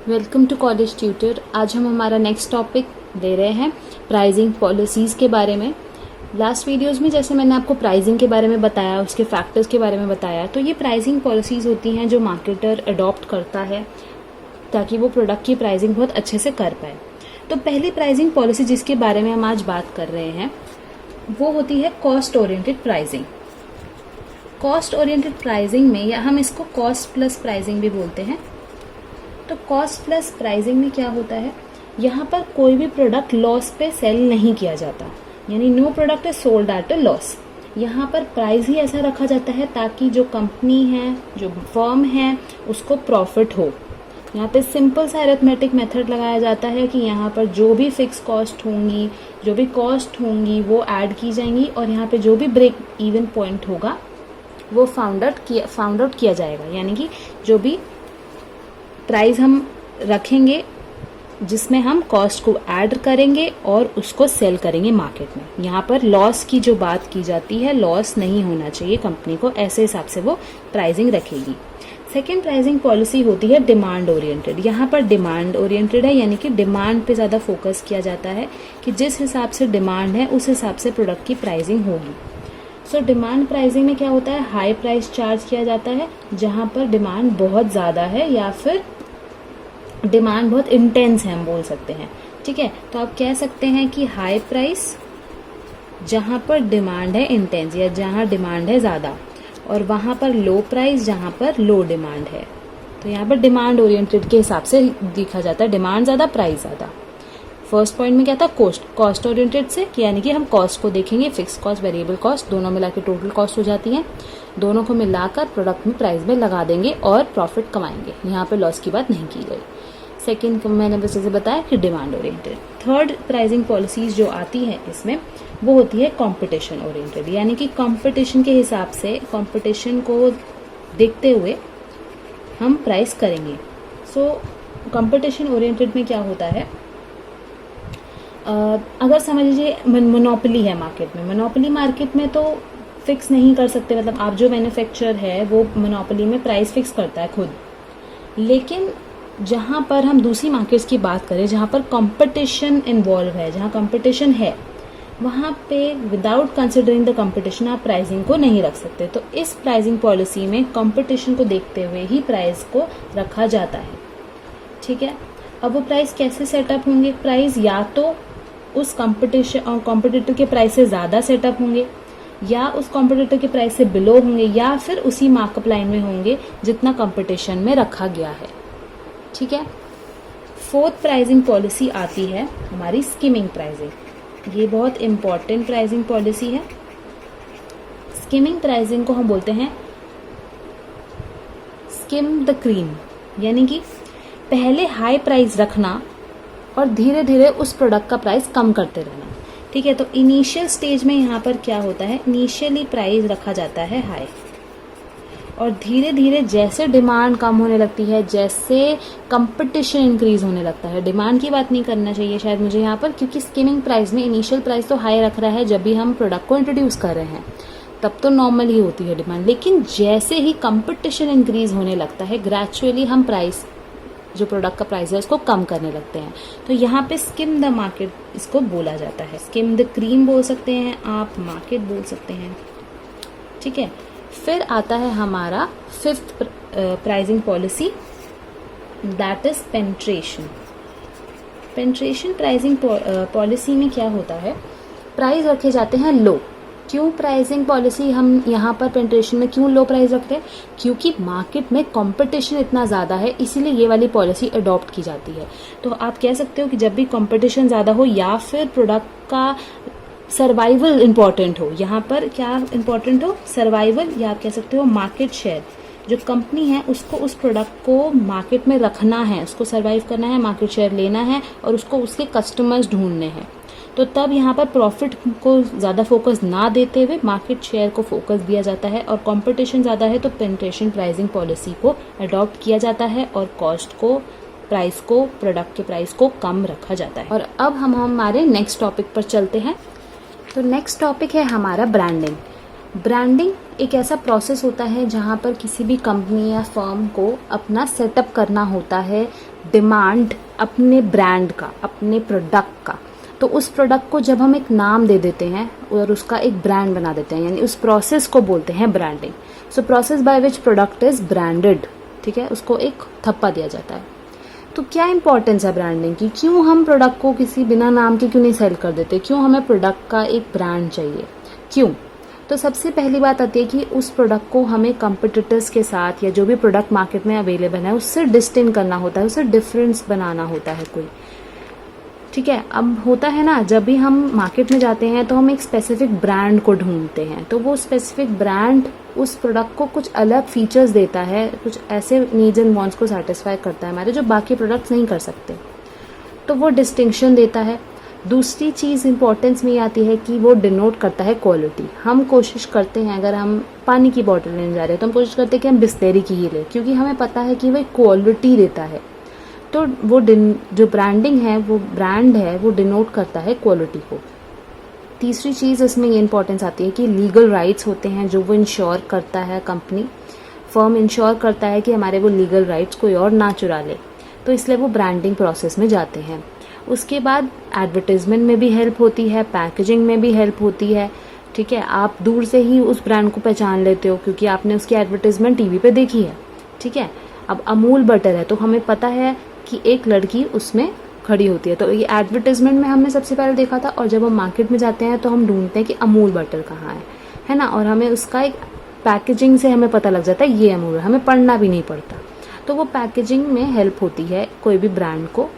Welcome to college tutor. आज हम हमारा नेक्स्ट टॉपिक ले रहे हैं प्राइसिंग पॉलिसीज़ के बारे में। लास्ट वीडियोस में जैसे मैंने आपको प्राइसिंग के बारे में बताया, उसके फैक्टर्स के बारे में बताया, तो ये प्राइसिंग पॉलिसीज़ होती हैं जो मार्केटर अडॉप्ट करता है ताकि वो प्रोडक्ट की प्राइसिंग बहुत अच्छे से कर पाए। तो पहली प्राइसिंग पॉलिसी जिसके बारे में हम आज बात कर रहे हैं वो होती है cost oriented pricing. Cost oriented pricing में, या हम इसको कॉस्ट प्लस प्राइसिंग भी बोलते हैं, तो कॉस्ट प्लस प्राइसिंग में क्या होता है, यहाँ पर कोई भी प्रोडक्ट लॉस पे सेल नहीं किया जाता, यानी no product is sold at a loss. यहाँ पर प्राइस ही ऐसा रखा जाता है ताकि जो कंपनी है, जो फर्म है, उसको प्रॉफिट हो। यहाँ पे सिंपल सा अरिथमेटिक मेथड लगाया जाता है कि यहाँ पर जो भी फिक्स कॉस्ट होंगी, जो भी कॉस्ट होंगी वो ऐड की जाएंगी और यहाँ पे जो भी ब्रेक इवन पॉइंट होगा वो फाउंड आउट किया जाएगा। यानी कि जो भी प्राइस हम रखेंगे जिसमें हम कॉस्ट को ऐड करेंगे और उसको सेल करेंगे मार्केट में। यहाँ पर लॉस की जो बात की जाती है, लॉस नहीं होना चाहिए कंपनी को, ऐसे हिसाब से वो प्राइसिंग रखेगी। सेकेंड प्राइसिंग पॉलिसी होती है डिमांड ओरिएंटेड। यहाँ पर डिमांड ओरिएंटेड है, यानी कि डिमांड पे ज़्यादा फोकस किया जाता है कि जिस हिसाब से डिमांड है उस हिसाब से प्रोडक्ट की प्राइसिंग होगी। सो डिमांड प्राइसिंग में क्या होता है, हाई प्राइस चार्ज किया जाता है जहाँ पर डिमांड बहुत ज़्यादा है या फिर डिमांड बहुत इंटेंस है, हम बोल सकते हैं। ठीक है, तो आप कह सकते हैं कि हाई प्राइस जहाँ पर डिमांड है इंटेंस या जहाँ डिमांड है ज़्यादा, और वहाँ पर लो प्राइस जहाँ पर लो डिमांड है। तो यहाँ पर डिमांड ओरिएंटेड के हिसाब से देखा जाता है, डिमांड ज़्यादा प्राइस ज़्यादा। फर्स्ट पॉइंट में क्या था, कॉस्ट ओरिएंटेड से, यानी कि हम कॉस्ट को देखेंगे, फिक्स कॉस्ट, वेरिएबल कॉस्ट, दोनों मिला के टोटल कॉस्ट हो जाती है। दोनों को मिलाकर प्रोडक्ट में प्राइस में लगा देंगे और प्रॉफिट कमाएंगे। यहाँ पे लॉस की बात नहीं की गई। सेकेंड मैंने बस जैसे बताया कि demand oriented. Third pricing policies जो आती है इसमें वो होती है कंपटीशन ओरिएंटेड, यानी कि कंपटीशन के हिसाब से, कंपटीशन को देखते हुए हम प्राइस करेंगे। सो कंपटीशन ओरिएंटेड में क्या होता है, अगर समझ लीजिए मोनोपोली है मार्केट में, मोनोपोली मार्केट में तो फिक्स नहीं कर सकते, मतलब आप जो मैन्युफैक्चरर है वो मोनोपोली में प्राइस फिक्स करता है खुद। लेकिन जहाँ पर हम दूसरी मार्केट्स की बात करें, जहाँ पर कंपटीशन इन्वॉल्व है, जहाँ कंपटीशन है, वहाँ पे विदाउट कंसिडरिंग द कंपटीशन आप प्राइसिंग को नहीं रख सकते। तो इस प्राइसिंग पॉलिसी में कंपटीशन को देखते हुए ही प्राइस को रखा जाता है। ठीक है, अब वो प्राइस कैसे सेटअप होंगे, प्राइस या तो उस कॉम्पिटिटर के प्राइस से ज़्यादा सेटअप होंगे, या उस कॉम्पिटिटर के प्राइस से बिलो होंगे, या फिर उसी मार्कअप लाइन में होंगे जितना कंपटीशन में रखा गया है। ठीक है, फोर्थ प्राइसिंग पॉलिसी आती है हमारी स्किमिंग प्राइसिंग। ये बहुत इंपॉर्टेंट प्राइसिंग पॉलिसी है। स्किमिंग प्राइसिंग को हम बोलते हैं स्किम द क्रीम, यानी कि पहले हाई प्राइस रखना और धीरे धीरे उस प्रोडक्ट का प्राइस कम करते रहना। ठीक है, तो इनिशियल स्टेज में यहाँ पर क्या होता है, इनिशियली प्राइस रखा जाता है हाई, और धीरे धीरे जैसे डिमांड कम होने लगती है, जैसे कंपटीशन इंक्रीज होने लगता है, डिमांड की बात नहीं करना चाहिए शायद मुझे यहाँ पर, क्योंकि स्किमिंग प्राइस में इनिशियल प्राइस तो हाई रख रहा है जब भी हम प्रोडक्ट को इंट्रोड्यूस कर रहे हैं, तब तो नॉर्मल ही होती है डिमांड। लेकिन जैसे ही कंपटीशन इंक्रीज होने लगता है, ग्रेजुअली हम प्राइस, जो प्रोडक्ट का प्राइस है उसको कम करने लगते हैं। तो यहाँ पे स्किम द मार्केट इसको बोला जाता है। स्किम द क्रीम बोल सकते हैं आप, मार्केट बोल सकते हैं। ठीक है, फिर आता है हमारा fifth pricing policy, that is penetration. Penetration pricing policy में क्या होता है, प्राइस रखे जाते हैं लो। क्यों प्राइसिंग पॉलिसी हम यहाँ पर पेनिट्रेशन में क्यों लो प्राइस रखते हैं, क्योंकि मार्केट में कंपटीशन इतना ज़्यादा है, इसीलिए ये वाली पॉलिसी अडॉप्ट की जाती है। तो आप कह सकते हो कि जब भी कंपटीशन ज़्यादा हो या फिर प्रोडक्ट का सर्वाइवल इम्पॉर्टेंट हो, यहाँ पर क्या इम्पॉर्टेंट हो, सर्वाइवल, या आप कह सकते हो मार्केट शेयर। जो कंपनी है उसको उस प्रोडक्ट को मार्केट में रखना है, उसको सर्वाइव करना है, मार्केट शेयर लेना है और उसको उसके कस्टमर्स ढूंढने हैं। तो तब यहाँ पर प्रॉफिट को ज़्यादा फोकस ना देते हुए मार्केट शेयर को फोकस दिया जाता है, और कंपटीशन ज़्यादा है तो पेनिट्रेशन प्राइसिंग पॉलिसी को अडॉप्ट किया जाता है और कॉस्ट को प्राइस को, प्रोडक्ट के प्राइस को कम रखा जाता है। और अब हम हमारे नेक्स्ट टॉपिक पर चलते हैं। तो नेक्स्ट टॉपिक है हमारा ब्रांडिंग। ब्रांडिंग एक ऐसा प्रोसेस होता है जहाँ पर किसी भी कंपनी या फर्म को अपना सेटअप करना होता है, डिमांड अपने ब्रांड का, अपने प्रोडक्ट का। तो उस प्रोडक्ट को जब हम एक नाम दे देते हैं और उसका एक ब्रांड बना देते हैं, यानी उस प्रोसेस को बोलते हैं branding. So process by which product is branded, ठीक है, उसको एक थप्पा दिया जाता है। तो क्या इंपॉर्टेंस है ब्रांडिंग की? क्यों हम प्रोडक्ट को किसी बिना नाम के क्यों नहीं सेल कर देते? क्यों हमें प्रोडक्ट का एक ब्रांड चाहिए? क्यों? तो सबसे पहली बात आती है कि उस प्रोडक्ट को हमें कंपटीटर्स के साथ या जो भी प्रोडक्ट मार्केट में अवेलेबल है उससे डिस्टिंक्ट करना होता है, उससे डिफरेंस बनाना होता है कोई, ठीक है। अब होता है ना, जब भी हम मार्केट में जाते हैं तो हम एक स्पेसिफिक ब्रांड को ढूंढते हैं, तो वो स्पेसिफिक ब्रांड उस प्रोडक्ट को कुछ अलग फीचर्स देता है, कुछ ऐसे नीड्स एंड वांट्स को सेटिस्फाई करता है हमारे, जो बाकी प्रोडक्ट्स नहीं कर सकते, तो वो डिस्टिंक्शन देता है। दूसरी चीज़ इंपॉर्टेंस में आती है कि वो डिनोट करता है क्वालिटी। हम कोशिश करते हैं, अगर हम पानी की बॉटल लेने जा रहे हैं तो हम कोशिश करते हैं कि हम बिस्लेरी की ही लें, क्योंकि हमें पता है कि वह क्वालिटी देता है। तो वो जो ब्रांडिंग है, वो ब्रांड है, वो डिनोट करता है क्वालिटी को। तीसरी चीज़ इसमें ये इंपॉर्टेंस आती है कि लीगल राइट्स होते हैं जो वो इंश्योर करता है, कंपनी फर्म इंश्योर करता है कि हमारे वो लीगल राइट्स कोई और ना चुरा ले, तो इसलिए वो ब्रांडिंग प्रोसेस में जाते हैं। उसके बाद एडवर्टाइजमेंट में भी हेल्प होती है, पैकेजिंग में भी हेल्प होती है, ठीक है। आप दूर से ही उस ब्रांड को पहचान लेते हो क्योंकि आपने उसकी एडवर्टाइजमेंट टीवी पे देखी है, ठीक है। अब अमूल बटर है तो हमें पता है कि एक लड़की उसमें खड़ी होती है, तो ये एडवर्टाइजमेंट में हमने सबसे पहले देखा था। और जब हम मार्केट में जाते हैं तो हम ढूंढते हैं कि अमूल बटर कहाँ है ना, और हमें उसका एक पैकेजिंग से हमें पता लग जाता है ये अमूल है, हमें पढ़ना भी नहीं पड़ता। तो वो पैकेजिंग में हेल्प होती है कोई भी ब्रांड को।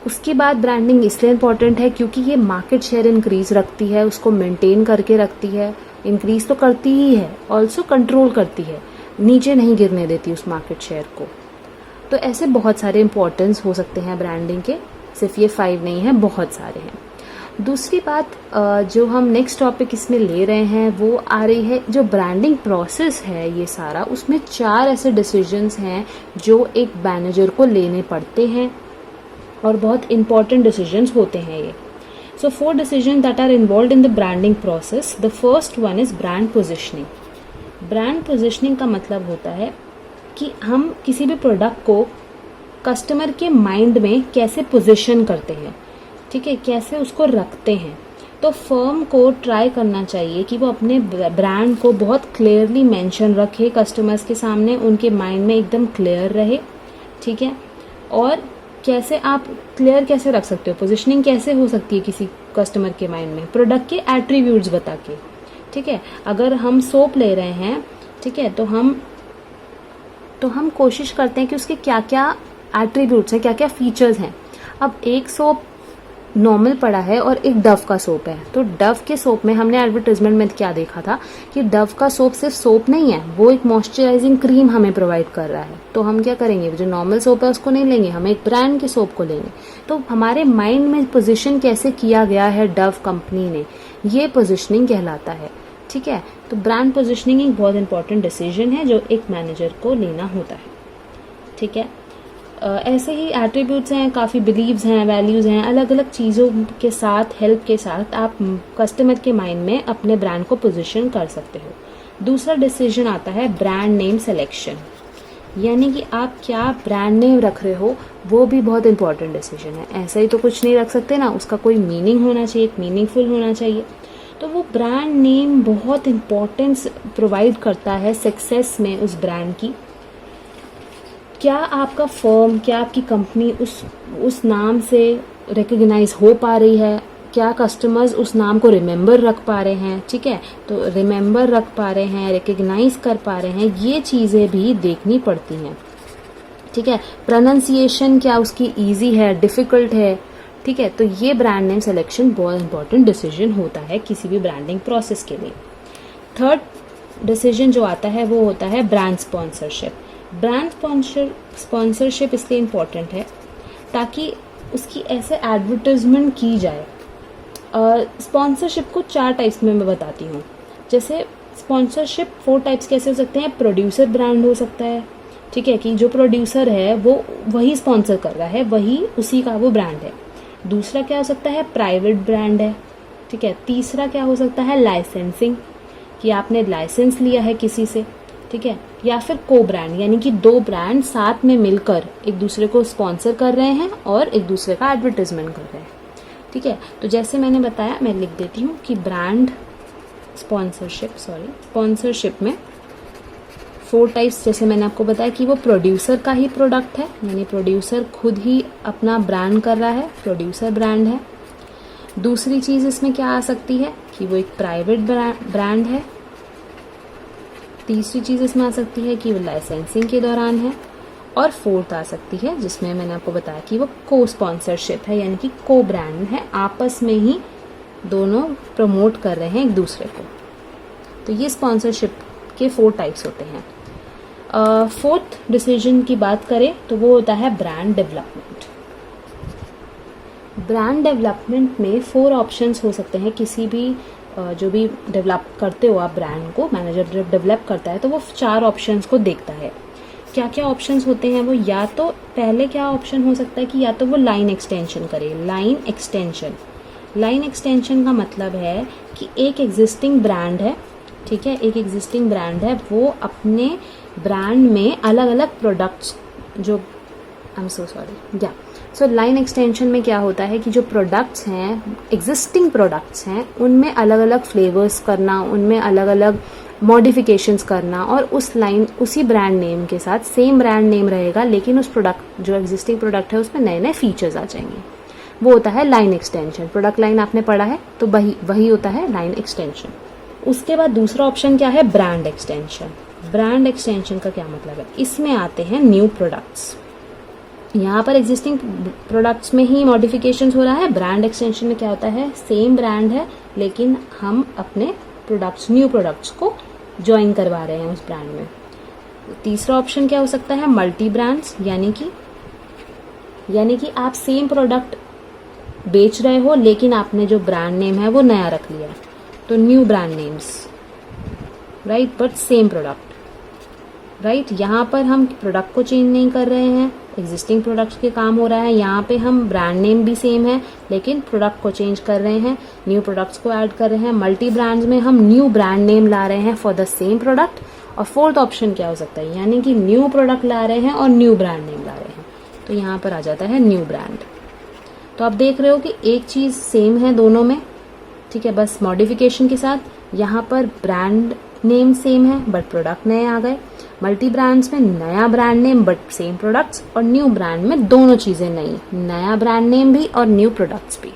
उसके बाद ब्रांडिंग इसलिए इम्पॉर्टेंट है क्योंकि ये मार्केट शेयर इंक्रीज रखती है, उसको मेंटेन करके रखती है, इंक्रीज तो करती ही है, ऑल्सो कंट्रोल करती है, नीचे नहीं गिरने देती उस मार्केट शेयर को। तो ऐसे बहुत सारे इंपॉर्टेंस हो सकते हैं ब्रांडिंग के, सिर्फ ये 5 नहीं है, बहुत सारे हैं। दूसरी बात जो हम नेक्स्ट टॉपिक इसमें ले रहे हैं वो आ रही है, जो ब्रांडिंग प्रोसेस है ये सारा, उसमें 4 ऐसे डिसीजंस हैं जो एक मैनेजर को लेने पड़ते हैं और बहुत इंपॉर्टेंट डिसीजंस होते हैं ये। So 4 decision that are involve in the branding process. The first one is brand positioning. Brand positioning का मतलब होता है कि हम किसी भी प्रोडक्ट को कस्टमर के माइंड में कैसे पोजीशन करते हैं, ठीक है, कैसे उसको रखते हैं। तो फर्म को ट्राई करना चाहिए कि वो अपने ब्रांड को बहुत क्लियरली मेंशन रखे कस्टमर्स के सामने, उनके माइंड में एकदम क्लियर रहे, ठीक है। और कैसे आप क्लियर कैसे रख सकते हो, पोजीशनिंग कैसे हो सकती है किसी कस्टमर के माइंड में? प्रोडक्ट के एट्रीब्यूट्स बता के, ठीक है। अगर हम सोप ले रहे हैं, ठीक है, तो हम कोशिश करते हैं कि उसके क्या क्या एट्रीब्यूट्स हैं, क्या क्या फीचर्स हैं। अब एक सोप नॉर्मल पड़ा है और एक डव का सोप है, तो डव के सोप में हमने एडवर्टाइजमेंट में क्या देखा था कि डव का सोप सिर्फ सोप नहीं है, वो एक मॉइस्चराइजिंग क्रीम हमें प्रोवाइड कर रहा है। तो हम क्या करेंगे, जो नॉर्मल सोप है उसको नहीं लेंगे, हम एक ब्रांड के सोप को लेंगे। तो हमारे माइंड में पोजिशन कैसे किया गया है डव कंपनी ने, ये पोजिशनिंग कहलाता है, ठीक है। तो ब्रांड पोजिशनिंग एक बहुत इंपॉर्टेंट डिसीजन है जो एक मैनेजर को लेना होता है, ठीक है। ऐसे ही एट्रीब्यूट्स हैं, काफ़ी बिलीव्स हैं, वैल्यूज़ हैं, अलग अलग चीज़ों के साथ, हेल्प के साथ आप कस्टमर के माइंड में अपने ब्रांड को पोजीशन कर सकते हो। दूसरा डिसीजन आता है ब्रांड नेम सिलेक्शन, यानी कि आप क्या ब्रांड नेम रख रहे हो, वो भी बहुत इंपॉर्टेंट डिसीजन है। ऐसा ही तो कुछ नहीं रख सकते ना, उसका कोई मीनिंग होना चाहिए, एक मीनिंगफुल होना चाहिए। तो वो ब्रांड नेम बहुत इम्पोर्टेंस प्रोवाइड करता है सक्सेस में उस ब्रांड की। क्या आपका फर्म, क्या आपकी कंपनी उस नाम से रिकग्नाइज हो पा रही है, क्या कस्टमर्स उस नाम को रिमेंबर रख पा रहे हैं, ठीक है। तो रिमेंबर रख पा रहे हैं, रिकग्नाइज कर पा रहे हैं, ये चीज़ें भी देखनी पड़ती हैं, ठीक है। प्रोनाउंसिएशन क्या उसकी ईजी है, डिफ़िकल्ट है, ठीक है। तो ये ब्रांड नेम सिलेक्शन बहुत इंपॉर्टेंट डिसीजन होता है किसी भी ब्रांडिंग प्रोसेस के लिए। थर्ड डिसीजन जो आता है वो होता है ब्रांड स्पॉन्सरशिप। ब्रांड स्पॉन्सरशिप इसलिए इम्पॉर्टेंट है ताकि उसकी ऐसे एडवर्टाइजमेंट की जाए। स्पॉन्सरशिप को 4 टाइप्स में मैं बताती हूँ। जैसे स्पॉन्सरशिप 4 टाइप्स कैसे हो सकते हैं, प्रोड्यूसर ब्रांड हो सकता है, ठीक है, कि जो प्रोड्यूसर है वो वही स्पॉन्सर कर रहा है, वही उसी का वो ब्रांड है। दूसरा क्या हो सकता है, प्राइवेट ब्रांड है। ठीक है, तीसरा क्या हो सकता है, लाइसेंसिंग, कि आपने लाइसेंस लिया है किसी से। ठीक है, या फिर को ब्रांड, यानी कि दो ब्रांड साथ में मिलकर एक दूसरे को स्पॉन्सर कर रहे हैं और एक दूसरे का एडवर्टाइजमेंट कर रहे हैं। ठीक है, तो जैसे मैंने बताया, मैं लिख देती हूँ कि ब्रांड स्पॉन्सरशिप में 4 टाइप्स, जैसे मैंने आपको बताया कि वो प्रोड्यूसर का ही प्रोडक्ट है, यानी प्रोड्यूसर खुद ही अपना ब्रांड कर रहा है, प्रोड्यूसर ब्रांड है। दूसरी चीज इसमें क्या आ सकती है कि वो एक प्राइवेट ब्रांड है। तीसरी चीज इसमें आ सकती है कि वो लाइसेंसिंग के दौरान है। और फोर्थ आ सकती है जिसमें मैंने आपको बताया कि वो को स्पॉन्सरशिप है, यानी कि को ब्रांड है, आपस में ही दोनों प्रमोट कर रहे हैं एक दूसरे को। तो ये स्पॉन्सरशिप के 4 टाइप्स होते हैं। फोर्थ डिसीजन की बात करें तो वो होता है ब्रांड डेवलपमेंट। ब्रांड डेवलपमेंट में 4 ऑप्शंस हो सकते हैं। किसी भी जो भी डेवलप करते हो आप ब्रांड को, मैनेजर जब डेवलप करता है तो वो 4 ऑप्शंस को देखता है। क्या क्या ऑप्शंस होते हैं वो, या तो पहले क्या ऑप्शन हो सकता है कि या तो वो लाइन एक्सटेंशन करे। लाइन एक्सटेंशन का मतलब है कि एक एग्जिस्टिंग ब्रांड है, ठीक है, एक एग्जिस्टिंग ब्रांड है, वो अपने ब्रांड में अलग अलग प्रोडक्ट्स जो सो लाइन एक्सटेंशन में क्या होता है कि जो प्रोडक्ट्स हैं, एग्जिस्टिंग प्रोडक्ट्स हैं, उनमें अलग अलग फ्लेवर्स करना, उनमें अलग अलग मॉडिफिकेशंस करना, और उसी ब्रांड नेम के साथ सेम ब्रांड नेम रहेगा, लेकिन उस प्रोडक्ट जो एग्जिस्टिंग प्रोडक्ट है उसमें नए नए फीचर्स आ जाएंगे। वो होता है लाइन एक्सटेंशन। प्रोडक्ट लाइन आपने पढ़ा है तो वही होता है लाइन एक्सटेंशन। उसके बाद दूसरा ऑप्शन क्या है, ब्रांड एक्सटेंशन। ब्रांड एक्सटेंशन का क्या मतलब है, इसमें आते हैं न्यू प्रोडक्ट्स। यहाँ पर एग्जिस्टिंग प्रोडक्ट्स में ही मॉडिफिकेशंस हो रहा है। ब्रांड एक्सटेंशन में क्या होता है, सेम ब्रांड है लेकिन हम अपने न्यू प्रोडक्ट्स को ज्वाइन करवा रहे हैं उस ब्रांड में। तीसरा ऑप्शन क्या हो सकता है, मल्टी ब्रांड्स, यानी कि आप सेम प्रोडक्ट बेच रहे हो लेकिन आपने जो ब्रांड नेम है वो नया रख लिया, तो new brand names, right, but same product, right. यहाँ पर हम प्रोडक्ट को चेंज नहीं कर रहे हैं, एग्जिस्टिंग प्रोडक्ट्स के काम हो रहा है। यहाँ पे हम ब्रांड नेम भी सेम है लेकिन प्रोडक्ट को चेंज कर रहे हैं, न्यू प्रोडक्ट्स को ऐड कर रहे हैं। मल्टी ब्रांड्स में हम न्यू ब्रांड नेम ला रहे हैं फॉर द सेम प्रोडक्ट। और फोर्थ ऑप्शन क्या हो सकता है, यानी कि न्यू प्रोडक्ट ला रहे हैं और न्यू ब्रांड नेम ला रहे हैं, तो यहाँ पर आ जाता है न्यू ब्रांड। तो आप देख रहे हो कि एक चीज सेम है दोनों में, ठीक है, बस मॉडिफिकेशन के साथ। यहाँ पर ब्रांड नेम सेम है बट प्रोडक्ट नए आ गए। मल्टी ब्रांड्स में नया brand name but same products, और न्यू ब्रांड में दोनों चीजें नई, नया ब्रांड नेम भी और न्यू प्रोडक्ट्स भी।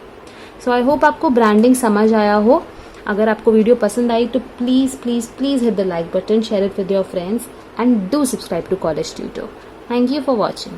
सो आई होप आपको ब्रांडिंग समझ आया हो। अगर आपको वीडियो पसंद आई तो please please please hit the like button, share it with your friends and do subscribe to college tutor. Thank you for watching.